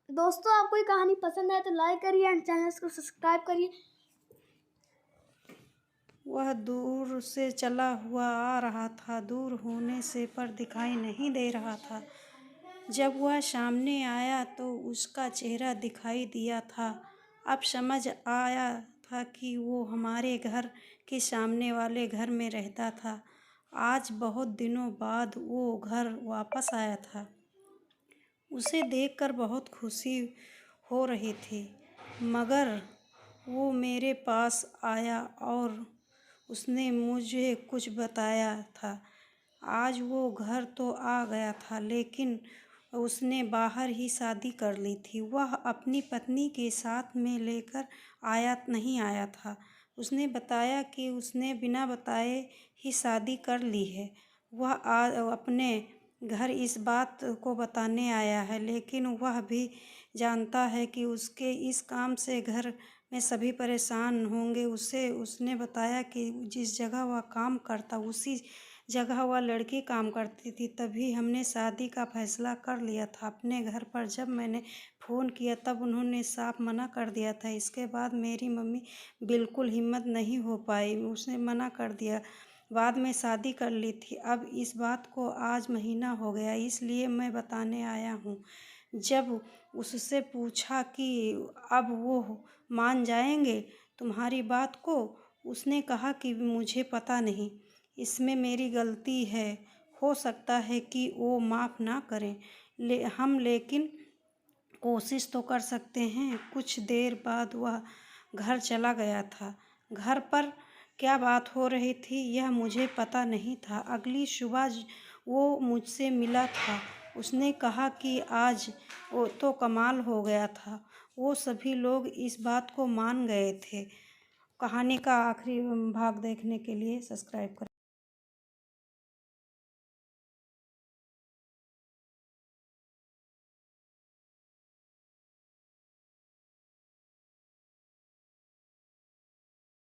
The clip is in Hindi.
दोस्तों, आपको ये कहानी पसंद आए तो लाइक करिए एंड चैनल को सब्सक्राइब करिए। वह दूर से चला हुआ आ रहा था, दूर होने से पर दिखाई नहीं दे रहा था। जब वह सामने आया तो उसका चेहरा दिखाई दिया था। अब समझ आया था कि वो हमारे घर के सामने वाले घर में रहता था। आज बहुत दिनों बाद वो घर वापस आया था। उसे देखकर बहुत खुशी हो रही थी, मगर वो मेरे पास आया और उसने मुझे कुछ बताया था। आज वो घर तो आ गया था, लेकिन उसने बाहर ही शादी कर ली थी। वह अपनी पत्नी के साथ में लेकर नहीं आया था। उसने बताया कि उसने बिना बताए ही शादी कर ली है। वह अपने घर इस बात को बताने आया है, लेकिन वह भी जानता है कि उसके इस काम से घर में सभी परेशान होंगे। उसने बताया कि जिस जगह वह काम करता उसी जगह वह लड़की काम करती थी। तभी हमने शादी का फैसला कर लिया था। अपने घर पर जब मैंने फ़ोन किया तब उन्होंने साफ मना कर दिया था। इसके बाद मेरी मम्मी बिल्कुल हिम्मत नहीं हो पाई, उसने मना कर दिया। बाद में शादी कर ली थी। अब इस बात को आज महीना हो गया, इसलिए मैं बताने आया हूँ। जब उससे पूछा कि अब वो मान जाएंगे तुम्हारी बात को, उसने कहा कि मुझे पता नहीं, इसमें मेरी गलती है। हो सकता है कि वो माफ़ ना करें, लेकिन कोशिश तो कर सकते हैं। कुछ देर बाद वह घर चला गया था। घर पर क्या बात हो रही थी यह मुझे पता नहीं था। अगली सुबह वो मुझसे मिला था। उसने कहा कि आज वो तो कमाल हो गया था। वो सभी लोग इस बात को मान गए थे। कहानी का आखिरी भाग देखने के लिए सब्सक्राइब करें।